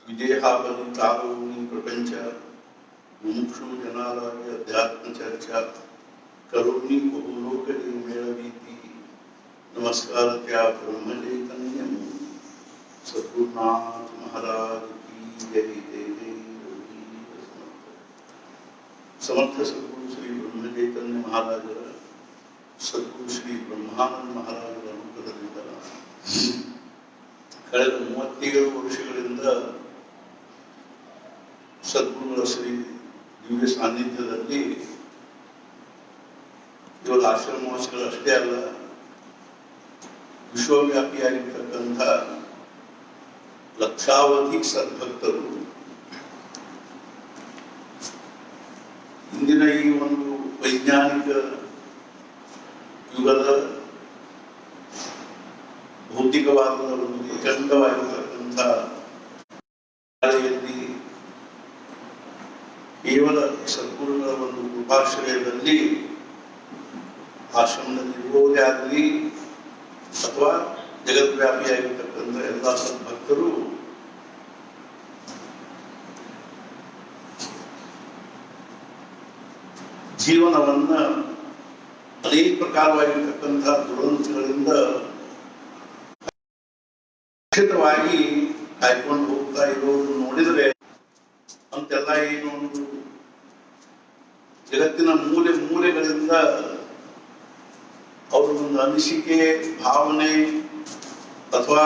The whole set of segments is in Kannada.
विदेहाबलितारोनी प्रपंच मुमुक्षु जनालागे अध्यात्म चर्चा करोनी बहुलोकली मेळवीती नमस्कार त्या ब्रह्म चैतन्य सद्गुरुनाथ महाराज की जय। जय समर्थ सद्गुरु श्री ब्रह्म चैतन्य महाराज सद्गुरु श्री ब्रह्मानंद महाराजರ ಅನುಗ್ರಹದಿಂದ ಕಳೆದ 37 ವರ್ಷಗಳಿಂದ ಸದ್ಗುರುಗಳ ಶ್ರೀ ದಿವ್ಯ ಸಾನ್ನಿಧ್ಯದಲ್ಲಿ ಇವರ ಆಶ್ರಮವಾಸಿಗಳು ಅಷ್ಟೇ ಅಲ್ಲ, ವಿಶ್ವವ್ಯಾಪಿಯಾಗಿರ್ತಕ್ಕಂಥ ಲಕ್ಷಾವಧಿ ಸದ್ಭಕ್ತರು ಇಂದಿನ ಈ ಒಂದು ವೈಜ್ಞಾನಿಕ ಯುಗದ ಭೌತಿಕವಾದ ಒಂದು ಏಕಾಂತವಾಗಿರ್ತಕ್ಕಂಥ ಕೇವಲ ಸದ್ಗುರುಗಳ ಒಂದು ಕೃಪಾಶ್ರಯದಲ್ಲಿ ಆಶ್ರಮದಲ್ಲಿರುವುದೇ ಆಗಲಿ ಅಥವಾ ಜಗದ್ವ್ಯಾಪಿಯಾಗಿರ್ತಕ್ಕಂಥ ಎಲ್ಲ ಸದ್ಭಕ್ತರು ಜೀವನವನ್ನ ಅನೇಕ ಪ್ರಕಾರವಾಗಿರ್ತಕ್ಕಂಥ ದುರಂತಗಳಿಂದ ರಕ್ಷಿತವಾಗಿ ಕಾಯ್ಕೊಂಡು ಹೋಗ್ತಾ ಇರೋದು ನೋಡಿದರೆ ಅಂತೆಲ್ಲ ಏನು ಒಂದು ಜಗತ್ತಿನ ಮೂಲೆ ಮೂಲೆಗಳಿಂದ ಅವರ ಒಂದು ಅನಿಸಿಕೆ ಭಾವನೆ ಅಥವಾ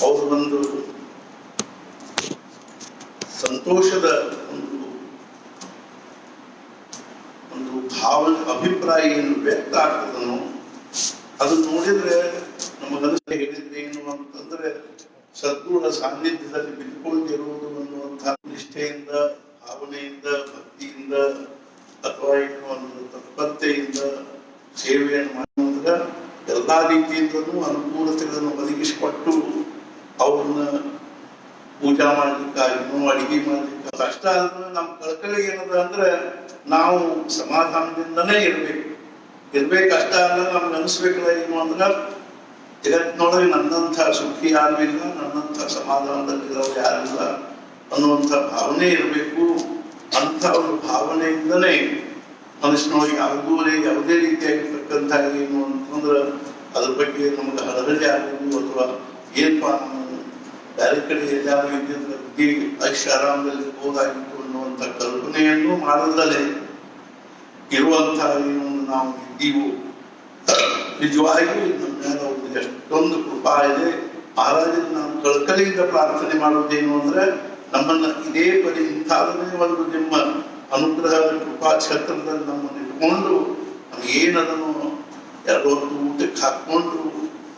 ಅವರ ಒಂದು ಸಂತೋಷದ ಒಂದು ಭಾವನೆ ಅಭಿಪ್ರಾಯ ಏನು ವ್ಯಕ್ತ ಆಗ್ತದನೋ ಅದು ನೋಡಿದ್ರೆ ನಮಗನಿಸ್ತಾ ಹೇಳಿದ್ರೆ ಏನು ಅಂತಂದ್ರೆ ಸದ್ಗುರುಗಳ ಸಾನ್ನಿಧ್ಯದಲ್ಲಿ ಬಿದ್ದುಕೊಂಡಿರುವುದು ಅನ್ನುವಂತಹ ನಿಷ್ಠೆಯಿಂದ ಭಾವನೆಯಿಂದ ಭಕ್ತಿಯಿಂದ ಅಥವಾ ಏನು ಒಂದು ತತ್ಪರತೆಯಿಂದ ಸೇವೆಯನ್ನು ಮಾಡುವುದರ ಎಲ್ಲಾ ರೀತಿಯಿಂದಲೂ ಅನುಕೂಲತೆಗಳನ್ನು ಒದಗಿಸಿಕೊಟ್ಟು ಅವ್ರನ್ನ ಪೂಜಾ ಮಾಡ್ಲಿಕ್ಕಾಗಿ ಅಡಿಗೆ ಮಾಡ್ಲಿಕ್ಕೆ ಕಷ್ಟ ಆದ್ರೆ ನಮ್ಮ ಕಳಕಳಿ ಏನದ ಅಂದ್ರೆ ನಾವು ಸಮಾಧಾನದಿಂದನೇ ಇರ್ಬೇಕು ಅಷ್ಟ ಅಲ್ಲ ನಮ್ಗೆ ಅನಿಸ್ಬೇಕಲ್ಲ ಏನು ಅಂದ್ರೆ ಜಗತ್ತಿನೊಳಗೆ ನನ್ನಂಥ ಸುಖಿ ಯಾರು ಇಲ್ಲ, ನನ್ನಂಥ ಸಮಾಧಾನದಲ್ಲಿರೋರು ಯಾರಿಲ್ಲ ಅನ್ನುವಂಥ ಭಾವನೆ ಇರಬೇಕು. ಅಂಥ ಒಂದು ಭಾವನೆಯಿಂದನೇ ಮನುಷ್ಯನೊಳಗೆ ಯಾವುದೇ ರೀತಿಯಾಗಿರ್ತಕ್ಕಂಥ ಏನು ಅಂತಂದ್ರೆ ಅದ್ರ ಬಗ್ಗೆ ನಮ್ಗೆ ಹಳಹಳಿ ಆಗುವುದು ಅಥವಾ ಏನಪ್ಪಾ ನಾವು ಬೇರೆ ಕಡೆ ಎಲ್ಲಾದ್ರೂ ಇದ್ದಿದ್ರೆ ಐಷಾರಾಮದಲ್ಲಿ ಹೋದಾಗಿತ್ತು ಅನ್ನುವಂಥ ಕಲ್ಪನೆಯನ್ನು ಮಾಡೋದ್ರಲ್ಲೇ ಇರುವಂತಹ ಏನು ನಾವು ಇದ್ದೀವೋ ನಿಜವಾಗಿಯೂ ನಮ್ಮ ಎಷ್ಟೊಂದು ಕೃಪಾ ಇದೆ. ಮಹಾರಾಜನ ನಾವು ಕಳಕಳಿಯಿಂದ ಪ್ರಾರ್ಥನೆ ಮಾಡೋದೇನು ಅಂದ್ರೆ ನಮ್ಮನ್ನ ಇದೇ ಪರಿ ಇಂಥಾದನೇ ಒಂದು ನಿಮ್ಮ ಅನುಗ್ರಹದ ಕೃಪಾ ಕ್ಷೇತ್ರದಲ್ಲಿ ನಮ್ಮನ್ನು ಇಟ್ಕೊಂಡು ನಮ್ಗೆ ಏನದನ್ನು ಎರಡು ಊಟಕ್ಕೆ ಹಾಕೊಂಡು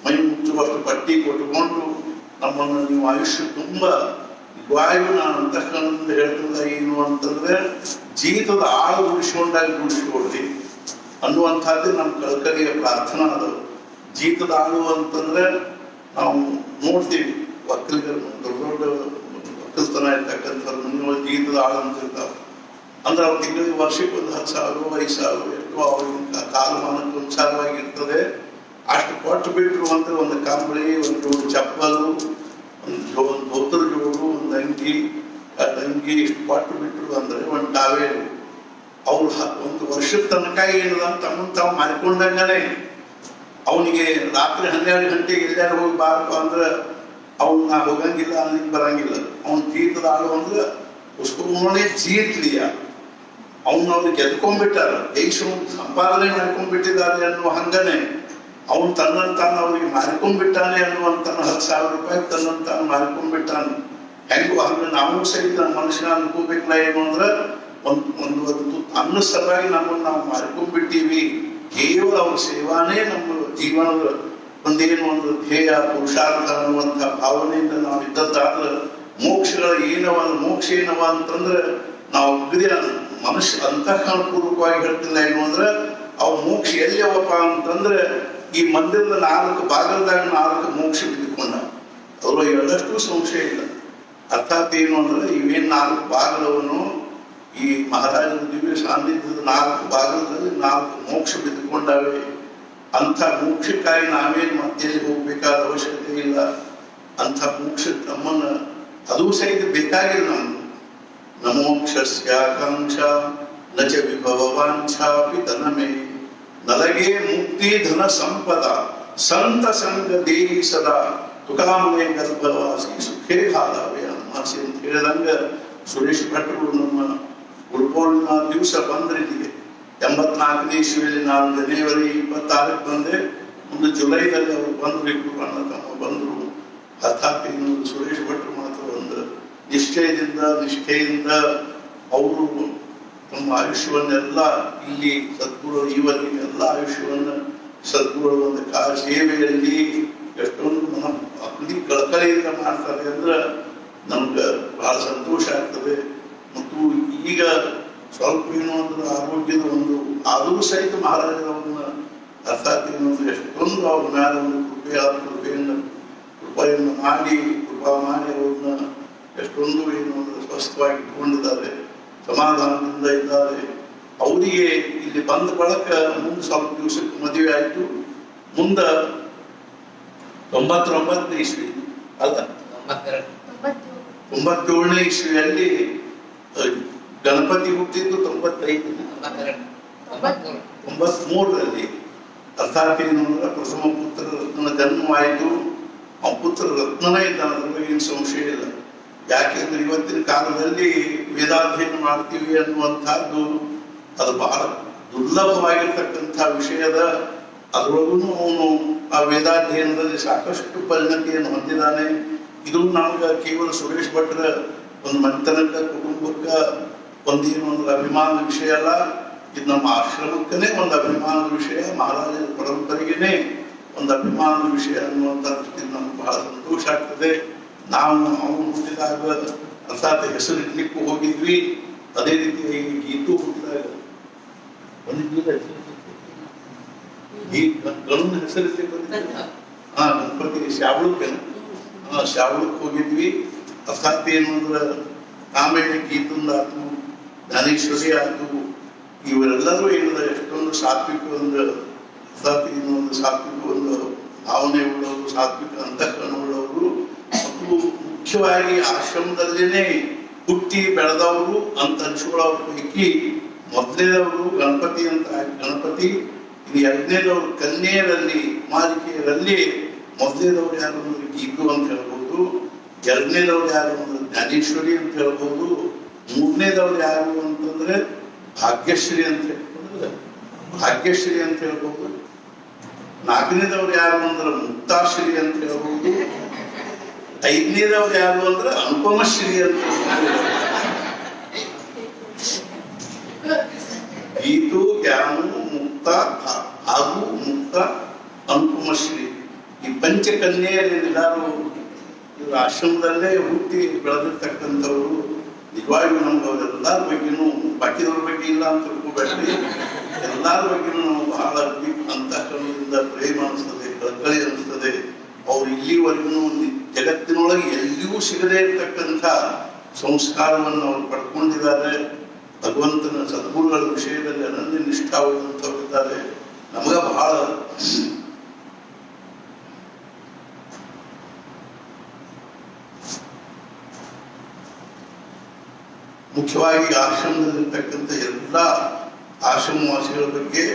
ಮೈ ಮುಚ್ಚುವಷ್ಟು ಪಟ್ಟಿ ಕೊಟ್ಟುಕೊಂಡು ನಮ್ಮನ್ನು ನೀವು ಆಯುಷ್ಯ ತುಂಬಾ ನಿಜವಾಗಿಯೂ ನಾನು ಅಂತಃಕರಣದಿಂದ ಹೇಳ್ತದ ಏನು ಅಂತಂದ್ರೆ ಜೀವಿತದ ಆಳು ಉಳಿಸ್ಕೊಳ್ರಿ ಅನ್ನುವಂಥದ್ದೇ ನಮ್ಮ ಕಳಕಳಿಯ ಪ್ರಾರ್ಥನಾ ಅದು. ಜೀತದ ಆಳು ಅಂತಂದ್ರೆ ನಾವು ನೋಡ್ತೀವಿ ಒಕ್ಕಲಿಗರು ದೊಡ್ಡ ಒಕ್ಕಲ್ತನ ಇರ್ತಕ್ಕಂಥವ್ರು ನಿಮ್ಮ ಜೀತದ ಆಳು ಅಂತ ಇರ್ತಾವ ಅಂದ್ರೆ ಅವ್ರ ತಿಂಗಳಿಗೆ ವರ್ಷಕ್ಕೆ ಒಂದು 10,000 5,000 ಎಷ್ಟು ಅವ್ರಿಗೆ ಕಾಲಮಾನಕ್ಕೆ ಅನುಸಾರವಾಗಿರ್ತದೆ. ಅಷ್ಟು ಕೊಟ್ಟು ಬಿಟ್ರು ಅಂದ್ರೆ ಒಂದು ಕಂಬಳಿ, ಒಂದು ಜೋಡು ಚಪ್ಪಲು, ಒಂದು ಧೋತರ ಜೋಡು, ಒಂದು ಅಂಗಿ ಇಷ್ಟು ಕೊಟ್ಟು ಬಿಟ್ರು ಅಂದ್ರೆ ಒಂದು ಟಾವೇಲು ಅವ್ರು ಒಂದು ವರ್ಷದ ತನಕ ಏನದ ತಮ್ಮನ್ನು ತಾವು ಮಾಡಿಕೊಂಡಂಗನೆ ಅವನಿಗೆ ರಾತ್ರಿ 12 ಗಂಟೆಗೆ ಎಲ್ಲಾರು ಹೋಗಿ ಬಾರಪ್ಪ ಅಂದ್ರೆ ಅವ್ನ ಹೋಗಂಗಿಲ್ಲ, ಅಲ್ಲಿಗೆ ಬರಂಗಿಲ್ಲ. ಅವ್ನ ಜೀತದ ಆಳು ಅಂದ್ರೆ ಉಸ್ಕೋನೇ ಜೀತ್ಲಿಯ ಅವ್ರಿಗೆ ಗೆದ್ಕೊಂಡ್ಬಿಟ್ಟಾರ, ದೇಶವನ್ನು ಸಂಪಾದನೆ ಮಾಡ್ಕೊಂಡ್ಬಿಟ್ಟಿದ್ದಾರೆ ಅನ್ನುವ ಹಂಗನೆ ಅವನು ತನ್ನನ್ನು ತಾನು ಅವ್ರಿಗೆ ಮಾರಿಕೊಂಡ್ಬಿಟ್ಟಾನೆ ಅನ್ನುವಂತ 10,000 ರೂಪಾಯಿ ತನ್ನನ್ನು ತಾನು ಮಾರಿಕೊಂಡ್ಬಿಟ್ಟಾನೆ. ಹೆಂಗು ಹಂಗ ನಾವು ಸಹಿತ ಮನುಷ್ಯನ ಅನ್ಕೋಬೇಕಲ್ಲ ಏನು ಅಂದ್ರೆ ಒಂದು ಅನ್ನ ಸಲುವಾಗಿ ನಮ್ಮನ್ನು ನಾವು ಮಾರಿಕೊಂಡ್ಬಿಟ್ಟಿವಿ. ಕೇವಲ ಅವ್ರ ಸೇವಾನೇ ನಮ್ಮ ಜೀವನದ ಒಂದೇನು ಒಂದು ಧ್ಯೇಯ ಪುರುಷಾರ್ಥ ಅನ್ನುವಂಥ ಭಾವನೆಯಿಂದ ನಾವು ಇದ್ದದ್ದಾದ್ರೆ ಮೋಕ್ಷಗಳ ಮೋಕ್ಷ ಏನವ ಅಂತಂದ್ರೆ ನಾವು ಮನುಷ್ಯ ಅಂತಃಪೂರ್ವಕವಾಗಿ ಹೇಳ್ತಿಲ್ಲ ಏನು ಅಂದ್ರೆ ಅವು ಮೋಕ್ಷ ಎಲ್ಲಿ ಅವಪ್ಪ ಅಂತಂದ್ರೆ ಈ ಮಂದಿರದ 4 ಭಾಗದಾಗ 4 ಮೋಕ್ಷ ಬಿದ್ದುಕೊಂಡ ಅವರು ಎಳ್ಳಷ್ಟು ಸಂಶಯ ಇಲ್ಲ. ಅರ್ಥಾತ್ ಏನು ಅಂದ್ರೆ ಇವೇನ್ 4 ಭಾಗದವನು ಈ ಮಹಾರಾಜನ ದಿವ್ಯ ಸಾನ್ನಿಧ್ಯದ 4 ಭಾಗದಲ್ಲಿ 4 ಮೋಕ್ಷ ಬಿದ್ದುಕೊಂಡಾವೆ. ಅಂಥ ಮೋಕ್ಷಕ್ಕಾಗಿ ನಾವೇನು ಮತ್ತೆ ಹೋಗ್ಬೇಕಾದ ಅವಶ್ಯಕತೆ ಇಲ್ಲ. ಅಂಥ ಮೋಕ್ಷ ನಮ್ಮನ್ನ ಅದು ಸಹಿತ ಬೇಕಾಗಿಲ್ಲ ನಮ್ಗೆ. ನಮೋಕ್ಷಸ್ಯಾಕಾಂಕ್ಷ ನಚ ವಿಭವವಾಂಛಾಪಿ ತನಮೇ ನಲಗೆ ಮುಕ್ತಿ ಧನ ಸಂಪದ ಸಂತ ಸಂಗ ದೇಹಿ ಸದಾ ತುಕಾಮನೆ ಗರ್ಭವಾಸಿ ಸುಖೇ ಹಾಲಾವೆ ಅಮ್ಮಾಸಿ ಅಂತ ಹೇಳಿದಂಗ ಸುರೇಶ್ ಭಟ್ರು ನಮ್ಮ ಗುರುಪೌರ್ಣಿಮಾ ದಿವಸ ಬಂದ್ರಿಲ್ಲಿಗೆ 84ನೇ ಇಸ್ವಿಯಲ್ಲಿ ನಾನು ಜನವರಿ 26ಕ್ಕೆ ಬಂದೆ. ಒಂದು ಜುಲೈದಲ್ಲಿ ಅವರು ಬಂದ್ರು, ಇಬ್ರು ಅಣ್ಣ ತಮ್ಮ ಬಂದ್ರು. ಅರ್ಥಾತ್ ಸುರೇಶ್ ಭಟ್ರು ಮಾತ್ರ ಒಂದು ನಿಷ್ಠೆಯಿಂದ ಅವರು ತಮ್ಮ ಆಯುಷ್ಯವನ್ನೆಲ್ಲ ಇಲ್ಲಿ ಸದ್ಗುರು ಇವರಿಗೆ ಎಲ್ಲ ಆಯುಷ್ಯವನ್ನ ಸದ್ಗುರು ಒಂದು ಸೇವೆಯಲ್ಲಿ ಎಷ್ಟೊಂದು ಅಗದಿ ಕಳಕಳಿಯಿಂದ ಮಾಡ್ತಾರೆ ಅಂದ್ರೆ ನಮ್ಗೆ ಬಹಳ ಸಂತೋಷ ಆಗ್ತದೆ. ಮತ್ತು ಈಗ ಸ್ವಲ್ಪ ಏನು ಅಂದ್ರೆ ಆರೋಗ್ಯದ ಒಂದು ಆದರೂ ಸಹಿತ ಮಹಾರಾಜರವ್ರನ್ನ ಅರ್ಥಾತ್ ಏನಂದ್ರೆ ಎಷ್ಟೊಂದು ಅವ್ರ ಮೇಲೆ ಒಂದು ಕೃಪೆಯನ್ನು ಮಾಡಿ ಅವ್ರನ್ನ ಎಷ್ಟೊಂದು ಏನು ಅಂದ್ರೆ ಸ್ವಸ್ಥವಾಗಿ ಇಟ್ಕೊಂಡಿದ್ದಾರೆ, ಸಮಾಧಾನದಿಂದ ಇದ್ದಾರೆ. ಅವರಿಗೆ ಇಲ್ಲಿ ಬಂದ ಬಳಕ ಮುಂದೆ ಸ್ವಲ್ಪ ದಿವಸಕ್ಕೆ ಮದುವೆ ಆಯ್ತು. ಮುಂದ 99ನೇ ಇಸ್ವಿ ಅಲ್ಲ 97ನೇ ಇಸ್ವಿಯಲ್ಲಿ ಗಣಪತಿ ಹುಟ್ಟಿದ್ದು 93ರಲ್ಲಿ. ಅರ್ಥಾತ್ ಏನು ಅಂದ್ರೆ ಪ್ರಥಮ ಪುತ್ರ ರತ್ನ ಜನ್ಮವಾಯಿತು. ಆ ಪುತ್ರ ರತ್ನನೇ ಇದ್ದಾನೆ, ಅದ್ರ ಬಗ್ಗೆ ಏನು ಸಂಶಯ ಇಲ್ಲ. ಯಾಕೆಂದ್ರೆ ಇವತ್ತಿನ ಕಾಲದಲ್ಲಿ ವೇದಾಧ್ಯಯನ ಮಾಡ್ತೀವಿ ಅನ್ನುವಂಥದ್ದು ಅದು ಬಹಳ ದುರ್ಲಭವಾಗಿರ್ತಕ್ಕಂಥ ವಿಷಯದ. ಅದರೊಳಗೂ ಅವನು ಆ ವೇದಾಧ್ಯಯನದಲ್ಲಿ ಸಾಕಷ್ಟು ಪರಿಣತಿಯನ್ನು ಹೊಂದಿದ್ದಾನೆ. ಇದು ನಮ್ಗೆ ಕೇವಲ ಸುರೇಶ್ ಭಟ್ರ ಒಂದು ಮನೆತನಕ್ಕ ಕುಟುಂಬಕ್ಕ ಒಂದೇನು ಒಂದು ಅಭಿಮಾನದ ವಿಷಯ ಅಲ್ಲ, ಇದು ನಮ್ಮ ಆಶ್ರಮಕ್ಕನೇ ಒಂದು ಅಭಿಮಾನದ ವಿಷಯ, ಮಹಾರಾಜರ ಪರಂಪರೆಗೇನೆ ಒಂದು ಅಭಿಮಾನದ ವಿಷಯ ಅನ್ನುವಂಥ ದೃಷ್ಟಿಯಿಂದ ನಮ್ಗೆ ಬಹಳ ಸಂತೋಷ ಆಗ್ತದೆ. ನಾವು ಹುಟ್ಟಿದಾಗ ಅರ್ಥಾತ್ ಹೆಸರಿಡ್ಲಿಕ್ಕೂ ಹೋಗಿದ್ವಿ. ಅದೇ ರೀತಿ ಈಗ ಗೀತು ಹುಟ್ಟಿದಾಗ ಗಣನ ಹೆಸರಿಡ್ಲಿಕ್ಕೆ ಗಣಪತಿ ಶಾವಳಕ್ಕೆ ಹೋಗಿದ್ವಿ. ಅರ್ಥಾತ್ ಏನು ಅಂದ್ರೆ ಆಮೇಲೆ ಗೀತಂದ ಆತು, ಜ್ಞಾನೇಶ್ವರಿ ಆತು, ಇವರೆಲ್ಲರೂ ಏನದ ಎಷ್ಟೊಂದು ಸಾತ್ವಿಕ ಒಂದು ಅರ್ಥಾತ್ ಏನು ಒಂದು ಸಾತ್ವಿಕ ಒಂದು ಭಾವನೆ ಉಳ್ಳವರು, ಸಾತ್ವಿಕ ಅಂತಃಕರಣ ಉಳ್ಳವರು, ಮತ್ತು ಮುಖ್ಯವಾಗಿ ಆಶ್ರಮದಲ್ಲೇನೆ ಹುಟ್ಟಿ ಬೆಳೆದವರು ಅಂತ ಅನ್ಸ್ಕೊಳ್ಳೋರ ಪೈಕಿ ಮೊದಲನೇದವರು ಗಣಪತಿ ಅಂತ. ಗಣಪತಿ ಇನ್ನು ಎರಡನೇದವರು ಕನ್ಯೆಯರಲ್ಲಿ ಮಾಲಿಕೆಯರಲ್ಲಿ ಮೊದಲನೇದವ್ರು ಯಾರು ಅಂದ್ರೆ ಗೀತು ಅಂತ ಹೇಳ್ಬೋದು, ಎರಡನೇದವ್ರು ಯಾರು ಅಂದ್ರೆ ಜ್ಞಾನೇಶ್ವರಿ ಅಂತ ಹೇಳ್ಬೋದು, ಮೂರನೇದವ್ರು ಯಾರು ಅಂತಂದ್ರೆ ಭಾಗ್ಯಶ್ರೀ ಅಂತ ಹೇಳ್ಬೋದು, ನಾಲ್ಕನೇದವ್ರು ಯಾರು ಅಂದ್ರೆ ಮುಕ್ತಾಶ್ರೀ ಅಂತ ಹೇಳ್ಬೋದು, ಐದನೇದವ್ರು ಯಾರು ಅಂದ್ರೆ ಅನುಪಮಶ್ರೀ ಅಂತ. ಗೀತು, ಜ್ಞಾನು, ಮುಕ್ತ ಹಾಗೂ ಮುಕ್ತ, ಅನುಪಮಶ್ರೀ ಈ ಪಂಚಕನ್ಯೆಯರು ಇವರು ಆಶ್ರಮದಲ್ಲೇ ಹುಟ್ಟಿ ಬೆಳೆದಿರ್ತಕ್ಕಂಥವ್ರು. ನಿಜವಾಗಿಯೂ ನಮ್ಗೆ ಅವರೆಲ್ಲರ ಬಗ್ಗೆನೂ, ಬಾಕಿದವ್ರ ಬಗ್ಗೆ ಇಲ್ಲ ಅಂತ ತಿಳ್ಕೊಬೇಡ್ರಿ, ಎಲ್ಲರ ಬಗ್ಗೆನೂ ನಾವು ಬಹಳ ಅಂತಃಕರಣದಿಂದ ಪ್ರೇಮ ಅನಿಸ್ತದೆ, ಕಳಕಳಿ ಅನಿಸ್ತದೆ. ಅವ್ರು ಇಲ್ಲಿವರೆಗೂ ಜಗತ್ತಿನೊಳಗೆ ಎಲ್ಲಿಯೂ ಸಿಗದೇ ಇರತಕ್ಕಂಥ ಸಂಸ್ಕಾರವನ್ನು ಅವ್ರು ಪಡ್ಕೊಂಡಿದ್ದಾರೆ. ಭಗವಂತನ ಸದ್ಗುರುಗಳ ವಿಷಯದಲ್ಲಿ ಅನನ್ಯ ನಿಷ್ಠಾವಂತವರಿದ್ದಾರೆ. ನಮಗ ಬಹಳ ಮುಖ್ಯವಾಗಿ ಆಶ್ರಮದಲ್ಲಿರ್ತಕ್ಕಂಥ ಎಲ್ಲ ಆಶ್ರಮವಾಸಿಗಳ ಬಗ್ಗೆ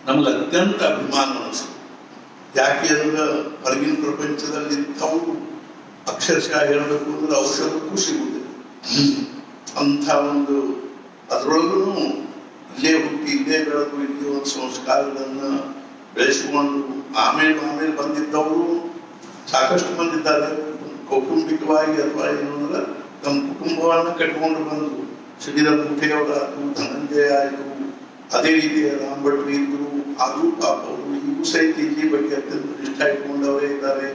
ನಮ್ಗೆ ಅತ್ಯಂತ ಅಭಿಮಾನ ಅನಿಸ್ತದೆ. ಯಾಕೆ ಅಂದ್ರೆ ಹೊರಗಿನ ಪ್ರಪಂಚದಲ್ಲಿ ಇಂಥವು ಅಕ್ಷರಶಃ ಹೇಳಬೇಕು ಅಂದ್ರೆ ಔಷಧಕ್ಕೂ ಸಿಗುವುದಿಲ್ಲ. ಅಂಥ ಒಂದು ಅದರೊಳಗೂ ಇಲ್ಲೇ ಹುಟ್ಟಿ ಇಲ್ಲೇ ಬೆಳೆದು ಇಲ್ಲಿ ಒಂದು ಸಂಸ್ಕಾರಗಳನ್ನ ಬೆಳೆಸಿಕೊಂಡು ಆಮೇಲೆ ಬಂದಿದ್ದವರು ಸಾಕಷ್ಟು ಬಂದಿದ್ದಾರೆ. ಕೌಟುಂಬಿಕವಾಗಿ ಅಥವಾ ಏನು ಅಂದ್ರೆ ತಮ್ಮ ಕುಟುಂಬವನ್ನ ಕಟ್ಕೊಂಡು ಬಂದು ಶ್ರೀಧರ ಮುಖೇಯವರಾತು, ಧನಂಜಯ ಆಯಿತು, ಅದೇ ರೀತಿ ರಾಮ್ ಭಟ್ರು ಇದ್ರು. ಅದು ಪಾಪ ಅವರು ಇವು ಸಹಿತ ಇಲ್ಲಿ ಬಗ್ಗೆ ಅತ್ಯಂತ ನಿಷ್ಠ ಇಟ್ಕೊಂಡವರೇ ಇದ್ದಾರೆ.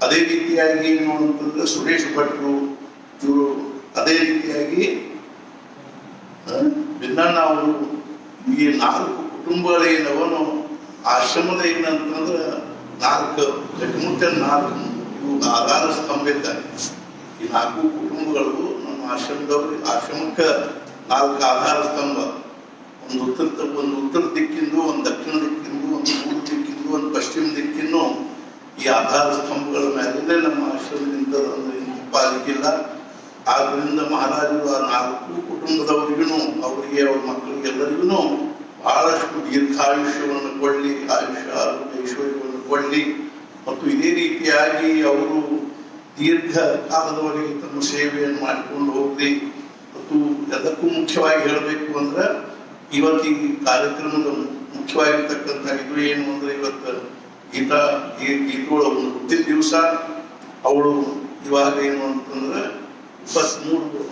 ಅದೇ ರೀತಿಯಾಗಿ ಏನು ಅಂತಂದ್ರೆ ಸುರೇಶ್ ಭಟ್ರು ಇವರು, ಅದೇ ರೀತಿಯಾಗಿ ಬಿನ್ನಣ್ಣ ಅವರು. ಈ 4 ಕುಟುಂಬಗಳೇನವನು ಆಶ್ರಮದ ಏನಂತಂದ್ರೆ 4 ಗಟ್ಟಿಮುಟ್ಟ 4 ಇವು ಆಧಾರ ಸ್ತಂಭ ಇದ್ದಾರೆ. ಈ 4 ಕುಟುಂಬಗಳು ನಮ್ಮ ಆಶ್ರಮಕ್ಕೆ 4 ಆಧಾರ ಸ್ತಂಭ. ಒಂದು ಉತ್ತರ ದಿಕ್ಕಿಂದು, ಒಂದು ದಕ್ಷಿಣ ದಿಕ್ಕಿಂದು, ಒಂದು ಪೂರ್ವ ದಿಕ್ಕಿಂದು, ಒಂದು ಪಶ್ಚಿಮ ದಿಕ್ಕಿನ್ನು ಈ ಆಧಾರ ಸ್ತಂಭಗಳ ಮೇಲೆ ನಮ್ಮ ಆಶ್ರಮ ನಿಂತದಂದ್ರೆ ಪಾಲಿಕಿಲ್ಲ. ಆದ್ದರಿಂದ ಮಹಾರಾಜರು ಆ 4 ಕುಟುಂಬದವರಿಗೂ ಅವರಿಗೆ ಅವ್ರ ಮಕ್ಕಳಿಗೆ ಎಲ್ಲರಿಗೂ ಬಹಳಷ್ಟು ದೀರ್ಘಾಯುಷ್ಯವನ್ನು ಕೊಡ್ಲಿ, ಆಯುಷ್ಯ ಆರೋಗ್ಯ ಐಶ್ವರ್ಯವನ್ನು ಕೊಡ್ಲಿ. ಮತ್ತು ಇದೇ ರೀತಿಯಾಗಿ ಅವರು ದೀರ್ಘ ಕಾಲದವರೆಗೆ ತಮ್ಮ ಸೇವೆಯನ್ನು ಮಾಡಿಕೊಂಡು ಹೋಗ್ಲಿ. ಮತ್ತು ಎಲ್ಲಕ್ಕೂ ಮುಖ್ಯವಾಗಿ ಹೇಳಬೇಕು ಅಂದ್ರೆ ಇವತ್ತು ಈ ಕಾರ್ಯಕ್ರಮದ ಮುಖ್ಯವಾಗಿರ್ತಕ್ಕಂಥ ಇದು ಏನು ಅಂದ್ರೆ ಇವತ್ತು ಗೀತೋಳ ಒಂದು ಹುಟ್ಟಿದ ದಿವಸ. ಅವಳು ಇವಾಗ ಏನು ಅಂತಂದ್ರೆ 23